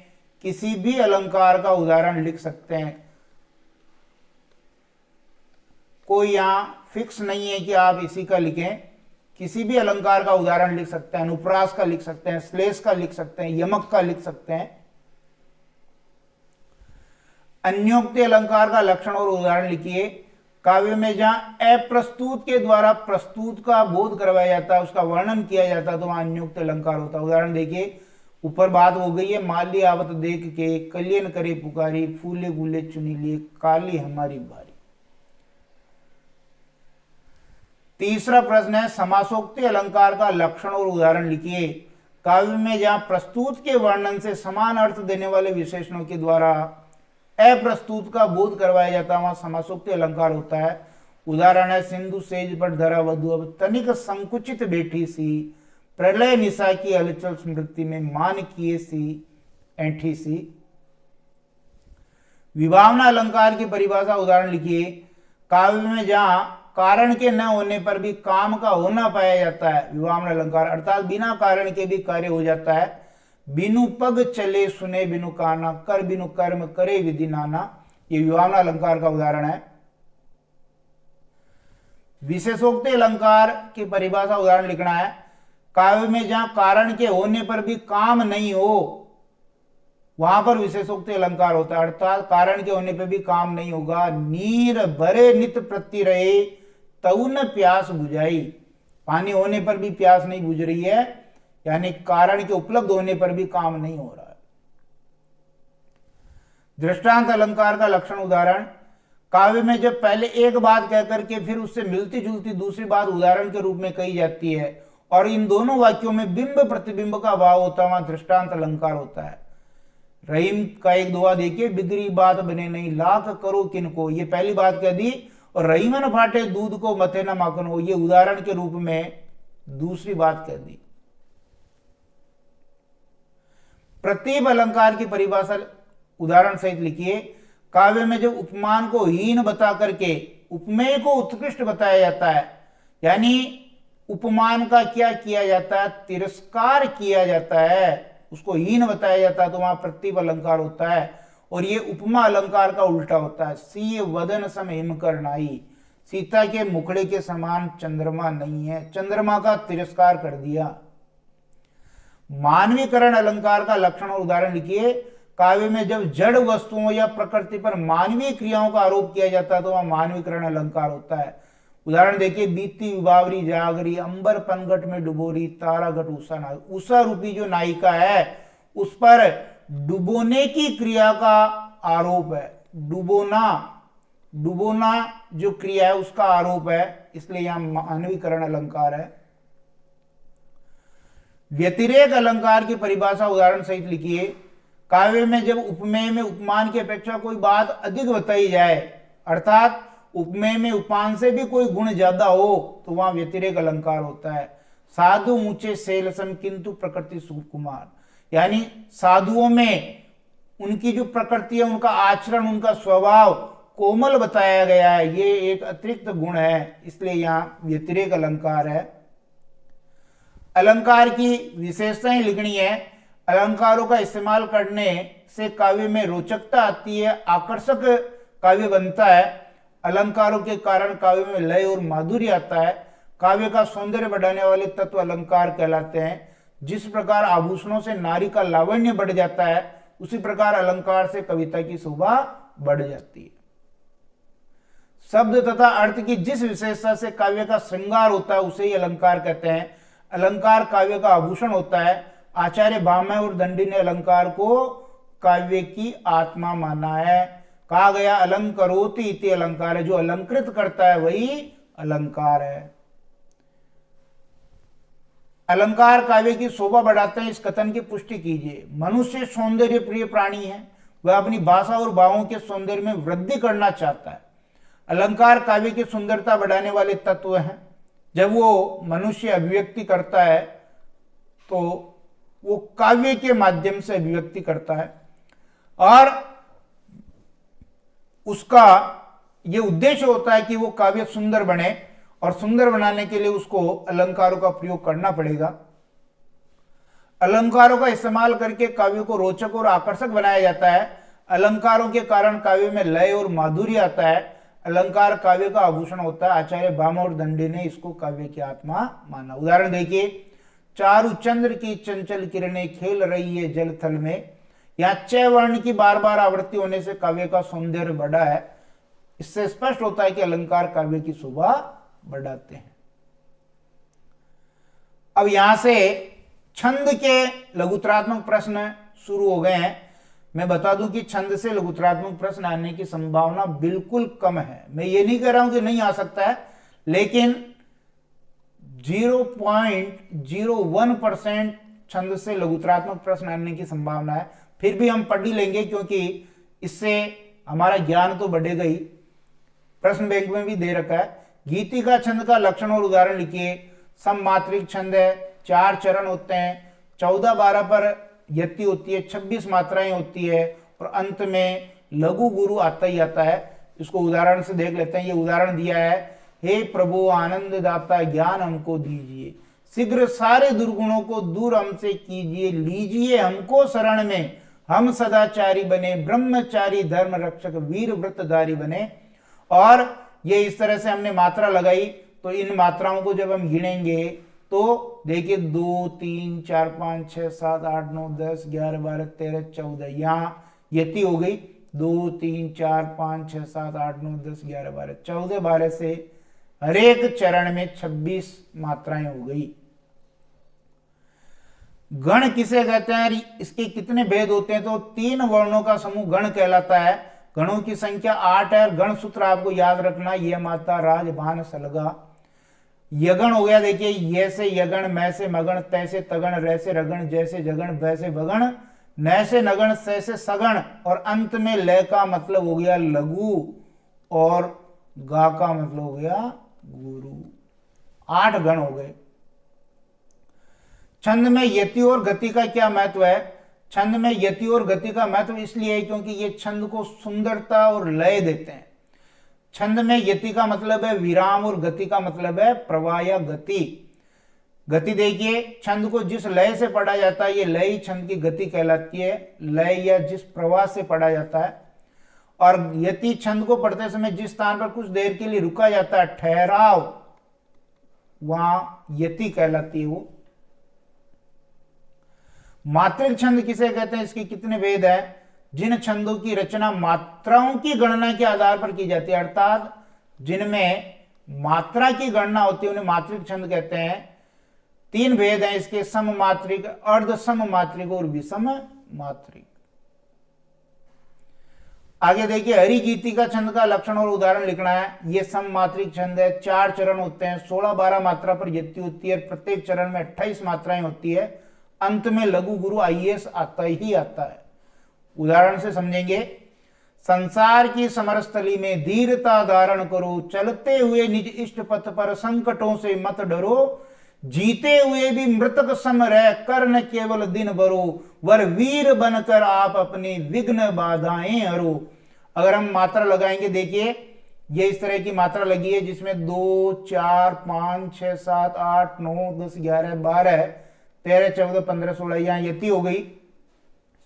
किसी भी अलंकार का उदाहरण लिख सकते हैं, कोई यहां फिक्स नहीं है कि आप इसी का लिखें। किसी भी अलंकार का उदाहरण लिख सकते हैं, अनुप्रास का लिख सकते हैं, श्लेष का लिख सकते हैं, यमक का लिख सकते हैं। अन्योक्ति अलंकार का लक्षण और उदाहरण लिखिए। काव्य में जहां अप्रस्तुत के द्वारा प्रस्तुत का बोध करवाया जाता है, उसका वर्णन किया जाता है, तो वहां अन्योक्ति अलंकार होता है। उदाहरण देखिए, ऊपर बात हो गई है, माली आवत देख के कल्याण करे पुकारी, फूले फूले चुनी लिए काली हमारी बारी। तीसरा प्रश्न है, समासोक्ति अलंकार का लक्षण और उदाहरण लिखिए। काव्य में जहां प्रस्तुत के वर्णन से समान अर्थ देने वाले विशेषणों के द्वारा अप्रस्तुत का बोध करवाया जाता है, वहां समासोक्ति अलंकार होता है। उदाहरण है, सिंधु सेज पर धरा वधु अब तनिक संकुचित बैठी सी, प्रलय निशा की हलचल स्मृति में मान किए सी ऐठी सी। विभावना अलंकार की परिभाषा उदाहरण लिखिए। काव्य में जहां कारण के न होने पर भी काम का होना पाया जाता है, विभावना अलंकार, अर्थात बिना कारण के भी कार्य हो जाता है। बिनु पग चले सुने बिनु काना, कर बिनु कर्म करे विधि नाना, ये विभावना अलंकार का उदाहरण है। विशेषोक्ति अलंकार की परिभाषा उदाहरण लिखना है। काव्य में जहां कारण के होने पर भी काम नहीं हो, वहां पर विशेषोक्ति अलंकार होता है, अर्थात कारण के होने पर भी काम नहीं होगा। नीर भरे नित प्रति रहे तऊ न प्यास बुझाई, पानी होने पर भी प्यास नहीं बुझ रही है, यानी कारण के उपलब्ध होने पर भी काम नहीं हो रहा है। दृष्टांत अलंकार का लक्षण उदाहरण। काव्य में जब पहले एक बात कहकर के फिर उससे मिलती जुलती दूसरी बात उदाहरण के रूप में कही जाती है और इन दोनों वाक्यों में बिंब प्रतिबिंब का भाव होता है, वहां दृष्टांत अलंकार होता है। रहीम का एक दुआ देखिए, बिगड़ी बात बने नहीं लाख करो किनको, ये पहली बात कह दी, और रहीमन फाटे दूध को मथे न माखन हो, ये उदाहरण के रूप में दूसरी बात कह दी। प्रतीप अलंकार की परिभाषा उदाहरण सहित लिखिए। काव्य में जब उपमान को हीन बता करके उपमेय को उत्कृष्ट बताया जाता है, यानी उपमान का क्या किया जाता है, तिरस्कार किया जाता है, उसको हीन बताया जाता है, तो वहां प्रतीप अलंकार होता है। और ये उपमा अलंकार का उल्टा होता है। सी वदन सम हिम करनाई, सीता के मुखड़े के समान चंद्रमा नहीं है, चंद्रमा का तिरस्कार कर दिया। मानवीकरण अलंकार का लक्षण और उदाहरण लिखिए। काव्य में जब जड़ वस्तुओं या प्रकृति पर मानवीय क्रियाओं का आरोप किया जाता है, तो वहां मानवीकरण अलंकार होता है। उदाहरण देखिए, बीती विभावरी जागरी, अंबर पनघट में डुबोरी, तारा घट उषा नाई। उषा रूपी जो नायिका है उस पर डुबोने की क्रिया का आरोप है, डुबोना जो क्रिया है उसका आरोप है, इसलिए यहां मानवीकरण अलंकार है। व्यतिरेक अलंकार की परिभाषा उदाहरण सहित लिखिए। काव्य में जब उपमेय में उपमान की अपेक्षा कोई बात अधिक बताई जाए, अर्थात उपमेय में उपमान से भी कोई गुण ज्यादा हो, तो वहां व्यतिरेक अलंकार होता है। साधु ऊंचे शैलसन किंतु प्रकृति सुकुमार, यानी साधुओं में उनकी जो प्रकृति है, उनका आचरण, उनका स्वभाव कोमल बताया गया है, ये एक अतिरिक्त गुण है, इसलिए यहां व्यतिरेक अलंकार है। अलंकार की विशेषताएं लिखनी है। अलंकारों का इस्तेमाल करने से काव्य में रोचकता आती है, आकर्षक काव्य बनता है। अलंकारों के कारण काव्य में लय और माधुर्य आता है। काव्य का सौंदर्य बढ़ाने वाले तत्व अलंकार कहलाते हैं। जिस प्रकार आभूषणों से नारी का लावण्य बढ़ जाता है, उसी प्रकार अलंकार से कविता की शोभा बढ़ जाती है। शब्द तथा अर्थ की जिस विशेषता से काव्य का श्रृंगार होता है उसे ही अलंकार कहते हैं। अलंकार काव्य का आभूषण होता है। आचार्य भामह और दंडी ने अलंकार को काव्य की आत्मा माना है। कहा गया अलंकरोति इति अलंकार है, जो अलंकृत करता है वही अलंकार है। अलंकार काव्य की शोभा बढ़ाते हैं, इस कथन की पुष्टि कीजिए। मनुष्य सौंदर्य प्रिय प्राणी है, वह अपनी भाषा और भावों के सौंदर्य में वृद्धि करना चाहता है। अलंकार काव्य की सुंदरता बढ़ाने वाले तत्व हैं। जब वो मनुष्य अभिव्यक्ति करता है तो वो काव्य के माध्यम से अभिव्यक्ति करता है और उसका ये उद्देश्य होता है कि वो काव्य सुंदर बने, और सुंदर बनाने के लिए उसको अलंकारों का प्रयोग करना पड़ेगा। अलंकारों का इस्तेमाल करके काव्य को रोचक और आकर्षक बनाया जाता है। अलंकारों के कारण काव्य में लय और माधुर्य आता है। अलंकार काव्य का आभूषण होता है। आचार्य भामह और दंडी ने इसको काव्य की आत्मा माना। उदाहरण देखिए, चारु चंद्र की चंचल किरणें खेल रही है जल थल में। यहां च वर्ण की बार बार आवृत्ति होने से काव्य का सौंदर्य बढ़ा है। इससे स्पष्ट होता है कि अलंकार काव्य की शोभा बढ़ाते हैं। अब यहां से छंद के लघुतरात्मक प्रश्न शुरू हो गए हैं। मैं बता दूं कि छंद से लघुतरात्मक प्रश्न आने की संभावना बिल्कुल कम है। मैं ये नहीं कह रहा हूं कि नहीं आ सकता है, लेकिन 0.01% छंद से लघुतरात्मक प्रश्न आने की संभावना है। फिर भी हम पढ़ ही लेंगे, क्योंकि इससे हमारा ज्ञान तो बढ़ेगा ही। प्रश्न बैंक में भी दे रखा है, गीतिका छंद का लक्षण और उदाहरण लिखिए। सममात्रिक छंद है, 4 चरण होते हैं, 14-12 पर यति होती है, 26 मात्राएं होती है, और अंत में लघु गुरु आता ही आता है। इसको उदाहरण से देख लेते हैं। ये उदाहरण दिया है, हे प्रभु आनंद दाता ज्ञान हमको दीजिए, शीघ्र सारे दुर्गुणों को दूर हमसे कीजिए, लीजिए हमको शरण में, हम सदाचारी बने, ब्रह्मचारी धर्म रक्षक वीर व्रतधारी बने। और ये इस तरह से हमने मात्रा लगाई, तो इन मात्राओं को जब हम गिनेंगे तो देखिए 2 3 4 5 6 7 8 9 10 11 12 13 14, यहां यति हो गई 2 3 4 5 6 7 8 9 10 11 12 14, 12 से हर एक चरण में 26 मात्राएं हो गई। गण किसे कहते हैं, इसके कितने भेद होते हैं, तो 3 वर्णों का समूह गण कहलाता है। गणों की संख्या 8 है। गण सूत्र आपको याद रखना, ये माता राज भान सलगा। यगण हो गया, देखिए ये से यगण, मैं से मगण, तय से तगण, रे से रगण, जैसे जगण, भय से भगण, न से नगण, से सगण, और अंत में लय का मतलब हो गया लघु, और गा का मतलब हो गया गुरु। 8 गण हो गए। छंद में यति और गति का क्या महत्व है? छंद में यति और गति का महत्व इसलिए है क्योंकि ये छंद को सुंदरता और लय देते हैं। छंद में यति का मतलब है विराम और गति का मतलब है प्रवाह या गति। गति देखिए, छंद को जिस लय से पढ़ा जाता है ये लय ही छंद की गति कहलाती है, लय या जिस प्रवाह से पढ़ा जाता है। और यति छंद को पढ़ते समय जिस स्थान पर कुछ देर के लिए रुका जाता है, ठहराव, वहां यति कहलाती है वो। मात्रिक छंद किसे कहते हैं, इसके कितने भेद है? जिन छंदों की रचना मात्राओं की गणना के आधार पर की जाती है, अर्थात जिनमें मात्रा की गणना होती है, उन्हें मात्रिक छंद कहते हैं। 3 भेद हैं इसके, सम मात्रिक, अर्ध सम मात्रिक और विषम मात्रिक। आगे देखिए, हरि गीतिका छंद का लक्षण और उदाहरण लिखना है। यह सम मात्रिक छंद है, 4 चरण होते हैं, 16-12 मात्रा पर यति होती है, प्रत्येक चरण में 28 मात्राएं होती है, अंत में लघु गुरु आईएएस आता ही आता है। उदाहरण से समझेंगे, संसार की समरस्थली में धीरता धारण करो, चलते हुए निज इष्ट पथ पर संकटों से मत डरो, जीते हुए भी मृतक सम रह कर न केवल दिन भरो, वर वीर बनकर आप अपने विघ्न बाधाएं हरो। अगर हम मात्रा लगाएंगे, देखिए ये इस तरह की मात्रा लगी है जिसमें 2 4 5 6 7 8 9 10 11 12 13 14 15 16, यहां यति हो गई।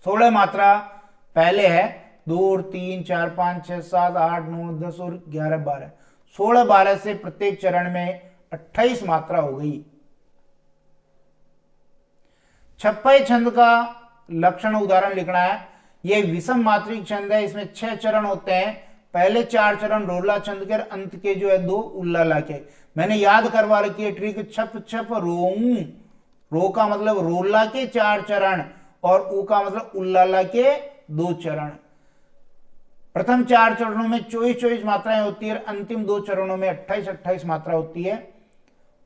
16 मात्रा पहले है, 2 3 4 5 6 7 8 9 10 और 11 12, 16-12 से प्रत्येक चरण में 28 मात्रा हो गई। छप्पय छंद का लक्षण उदाहरण लिखना है। यह विषम मात्रिक छंद है, इसमें 6 चरण होते हैं, पहले 4 चरण रोला छंद के, अंत के जो है 2 उल्लाला के। मैंने याद करवा रखी है ट्रिक, छप छप रोऊं, रो का मतलब रोला के 4 चरण और ऊ का मतलब उल्लाला के 2 चरण। प्रथम 4 चरणों में 24-24 मात्राएं होती है, अंतिम 2 चरणों में 28-28 मात्रा होती है।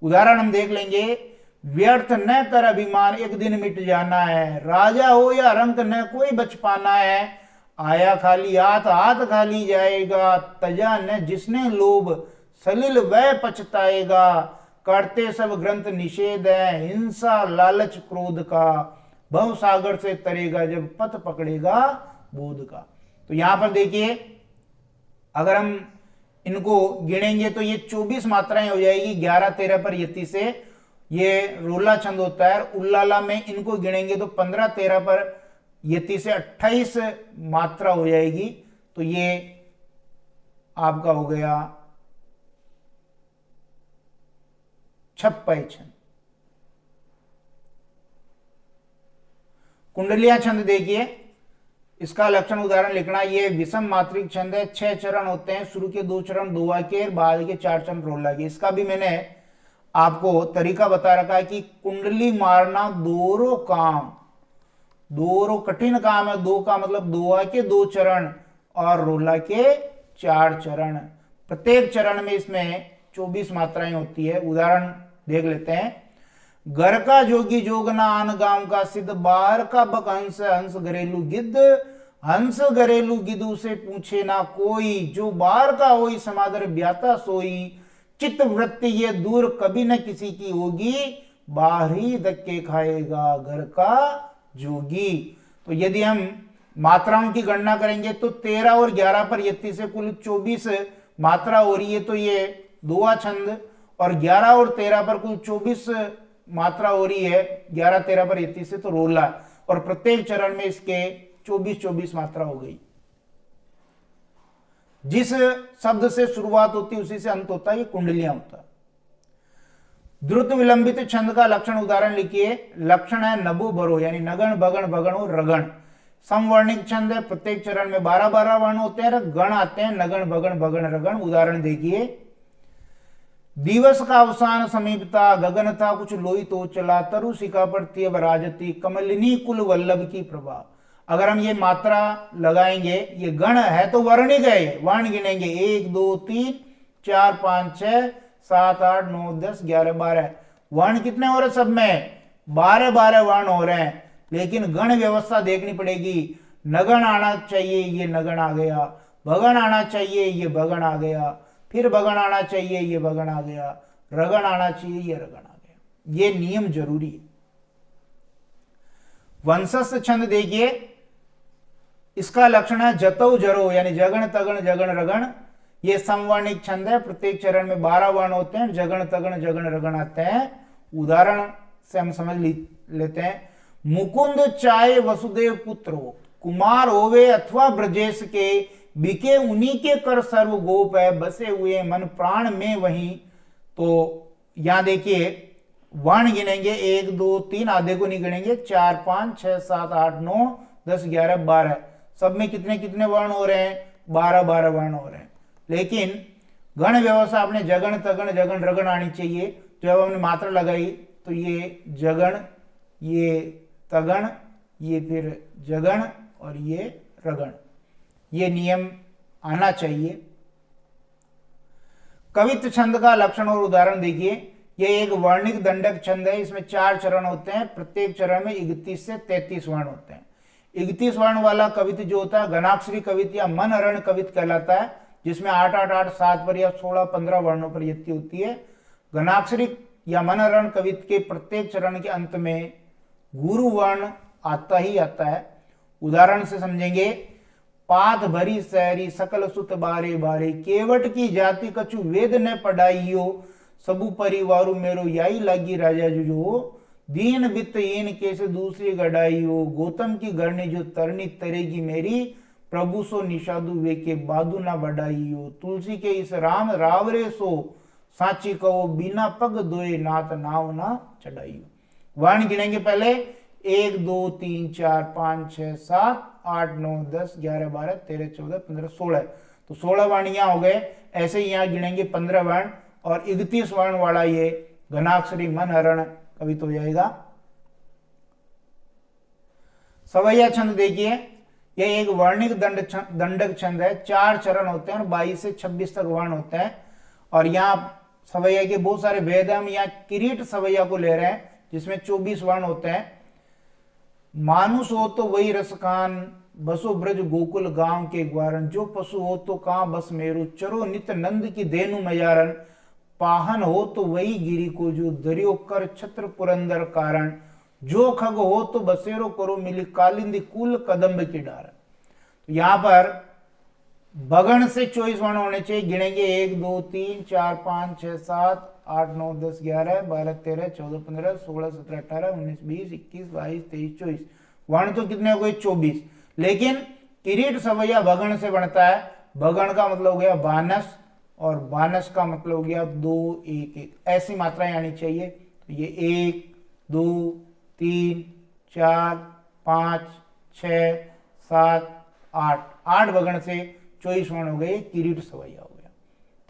उदाहरण हम देख लेंगे, व्यर्थ न कर अभिमान एक दिन मिट जाना है, राजा हो या रंक न कोई बच पाना है, आया खाली हाथ हाथ खाली जाएगा, तजा न जिसने लोभ सलिल वह पछताएगा, करते सब ग्रंथ निषेध है, हिंसा लालच क्रोध का, भव सागर से तरेगा जब पथ पकड़ेगा बोध का। तो यहां पर देखिए, अगर हम इनको गिनेंगे तो ये 24 मात्राएं हो जाएगी। 11-13 पर यति से ये रोला छंद होता है, उल्लाला में इनको गिनेंगे तो 15-13 पर यति से 28 मात्रा हो जाएगी। तो ये आपका हो गया छप्पय छंद। कुंडलिया छंद देखिए, इसका लक्षण उदाहरण लिखना। ये विषम मात्रिक छंद है, 6 चरण होते हैं, शुरू के 2 चरण दोहा के, बाद के 4 चरण रोला के। इसका भी मैंने आपको तरीका बता रखा है कि कुंडली मारना दोरो काम, दोरो कठिन काम है, दो का मतलब दोआ के 2 चरण और रोला के 4 चरण। प्रत्येक चरण में इसमें 24 मात्राएं होती है। उदाहरण देख लेते हैं। घर का जोगी जोगना आन गांव का सिद्ध, बाहर का बक हंस, हंस घरेलू गिद्ध, हंस घरेलू गिद्ध से पूछे ना कोई, जो बाहर का होई समादर ब्याता सोई, चित्त वृत्ति ये दूर कभी न किसी की होगी, बाहरी धक्के खाएगा घर का जोगी। तो यदि हम मात्राओं की गणना करेंगे तो 13 और 11 पर यत्ती से कुल 24 मात्रा हो रही है, तो ये दोहा छंद, और 11 और 13 पर कुल 24 मात्रा हो रही है, 11 13 पर यत्ती से तो रोला, और प्रत्येक चरण में इसके 24 मात्रा हो गई। जिस शब्द से शुरुआत होती है उसी से अंत होता है, ये कुंडलियां होता है। द्रुत विलंबित छंद का लक्षण उदाहरण लिखिए। लक्षण है नभो भरो, यानी नगण भगण भगण और रगण। समवर्णिक छंद है, प्रत्येक चरण में 12 वर्ण होते हैं, गण आते हैं, नगण भगण भगण रगण। उदाहरण देखिए। दिवस का अवसान समीपता, गगन था कुछ लोई तो चला, तरु शिखा पर तीय राजती, कमलिनी कुल वल्लभ की प्रभा। अगर हम ये मात्रा लगाएंगे, ये गण है तो वर्णिक है, वर्ण गिनेंगे 1 2 3 4 5 6 7 8 9 10 11 12। वर्ण कितने हो रहे सब में? 12 वर्ण हो रहे हैं, लेकिन गण व्यवस्था देखनी पड़ेगी। नगण आना चाहिए, ये नगण आ गया, भगण आना चाहिए, ये भगण आ गया, फिर भगण आना चाहिए, ये भगण आ गया, रगण आना चाहिए, ये रगण आ गया। ये नियम जरूरी है। वंशस्थ छंद देखिए। इसका लक्षण है जतो जरो, यानी जगण तगण जगण रगण। ये समवर्णिक छंद है, प्रत्येक चरण में 12 वर्ण होते हैं, जगण तगण जगण रगण आते हैं। उदाहरण से हम समझ लेते हैं। मुकुंद चाहे वसुदेव पुत्र हो, कुमार होवे अथवा ब्रजेश के, बिके उन्हीं के कर सर्व गोप है, बसे हुए मन प्राण में वहीं। तो यहां देखिए वर्ण गिनेंगे 1 2 3, आधे को नहीं गिनेंगे, 4 5 6 7 8 9 10 11 12। सब में कितने कितने वर्ण हो रहे हैं? 12 वर्ण हो रहे हैं। लेकिन गण व्यवस्था आपने जगण तगण जगण रगण आनी चाहिए। तो जब हमने मात्रा लगाई तो ये जगण, ये तगण, ये फिर जगण और ये रगण, ये नियम आना चाहिए। कवित्व छंद का लक्षण और उदाहरण देखिए। यह एक वर्णिक दंडक छंद है, इसमें 4 चरण होते हैं, प्रत्येक चरण में 31 से 33 वर्ण होते हैं। 31 वर्ण वाला कवित्व जो होता है घनाक्षरी कवित्व या मन हरण कवित्व कहलाता है, जिसमें 8 8 8 7 पर या 16 15 वर्णों पर यत्ती होती है। घनाक्षरी या मन हरण कवित्व के प्रत्येक चरण के अंत में गुरु वर्ण आता ही आता है। उदाहरण से समझेंगे। पात भरी सहरी सकल सुत बारे बारे, केवट की जाति कछु वेद न पढ़ाइयो, सबु परिवारु मेरो याई लागी राजा जुजो, दीन वित्त हीन कैसे दूसरी गढ़ाई हो, गौतम की गढ़नी जो तरनी तरेगी मेरी, प्रभु सो निषादु वे के बादू ना बढ़ाई हो, तुलसी के इस राम रावरे सो, साची कहो बिना पग दोए नाथ नाव ना चढ़ाई हो। वर्ण गिनेंगे पहले 1 2 3 4 5 6 7 8 9 10 11 12 13 14 15 16। तो 16 वर्ण यहाँ हो गए। ऐसे ही यहाँ गिनेंगे 15 वर्ण, और 31 वर्ण वाला ये घनाक्षरी मन हरण कवित्व हो जाएगा। सवैया छंद देखिए। यह एक वर्णिक दंडक छंद है, 4 चरण होते हैं और 22 से 26 तक वर्ण होते हैं। और यहाँ सवैया के बहुत सारे भेद हैं। हम यहाँ किरीट सवैया को ले रहे हैं, जिसमें 24 वर्ण होते हैं। मानुष हो तो वही रसखान, बसो ब्रज गोकुल गांव के ग्वारन, जो पशु हो तो कहां बस मेरु, चरो नित नंद की धेनु मयारन, पाहन हो तो वही गिरी को जो, दरियो कर छत्र पुरंदर कारण, जो खग हो तो बसेरो करो मिली, कालिंदी कुल कदम्ब की डार। तो यहां पर भगण से 24 वर्ण होने चाहिए। गिनेंगे 1 2 3 4 5 6 7 8 9 10 11 12 13 14 15 16 17 18 19 20 21 22 23 24। वर्ण तो कितने हो गए? 24। लेकिन किरीट सवैया भगण से बनता है। भगण का मतलब हो गया बानस, और बानस का मतलब हो गया 2 1 1। ऐसी मात्राएं आनी चाहिए। तो ये 1 2 3 4 5 6 7 8 भगण से 24 वर्ण हो गए, किरीट सवैया हो गया।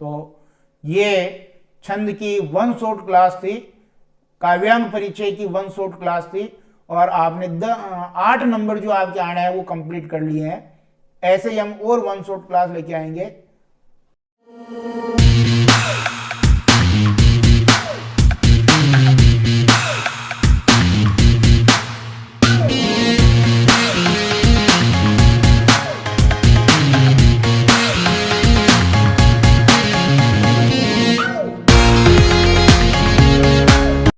तो ये छंद की वन शॉट क्लास थी, काव्यांग परिचय की वन शॉट क्लास थी, और आपने 8 नंबर जो आपके आने हैं वो कंप्लीट कर लिए हैं। ऐसे ही हम और वन शॉट क्लास लेके आएंगे।